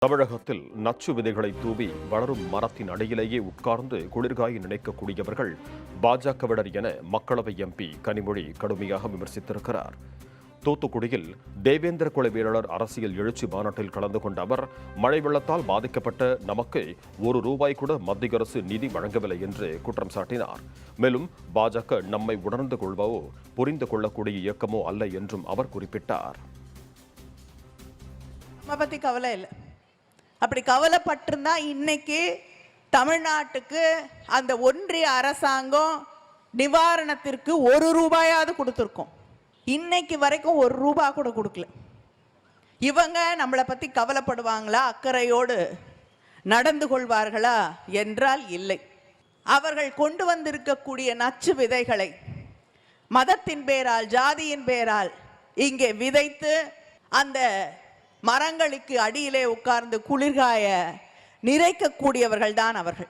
தமிழகத்தில் நச்சு விதைகளை தூவி வளரும் மரத்தின் அடியிலேயே உட்கார்ந்து குளிர்காய நினைக்கக்கூடியவர்கள் பாஜகவினர் என மக்களவை எம்பி கனிமொழி கடுமையாக விமர்சித்திருக்கிறார். தூத்துக்குடியில் தேவேந்திர குல வேளாளர் அரசியல் எழுச்சி மாநாட்டில் கலந்து கொண்ட அவர், மழை வெள்ளத்தால் பாதிக்கப்பட்ட நமக்கு ₹1 கூட மத்திய அரசு நிதி வழங்கவில்லை என்று குற்றம் சாட்டினார். மேலும் பாஜக நம்மை உணர்ந்து கொள்வோ புரிந்து கொள்ளக்கூடிய இயக்கமோ அல்ல என்றும் அவர் குறிப்பிட்டார். அப்படி கவலைப்பட்டிருந்தா இன்னைக்கு தமிழ்நாட்டுக்கு அந்த ஒன்றிய அரசாங்கம் நிவாரணத்திற்கு ₹1 கொடுத்துருக்கோம். இன்னைக்கு வரைக்கும் ₹1 கூட கொடுக்கல. இவங்க நம்மளை பத்தி கவலைப்படுவாங்களா, அக்கறையோடு நடந்து கொள்வார்களா என்றால் இல்லை. அவர்கள் கொண்டு வந்திருக்கக்கூடிய நச்சு விதைகளை மதத்தின் பேரால், ஜாதியின் பேரால் இங்கே விதைத்து அந்த மரங்களுக்கு அடியிலே உட்கார்ந்து குளிர்காய நிறைக்கக்கூடியவர்கள் தான் அவர்கள்.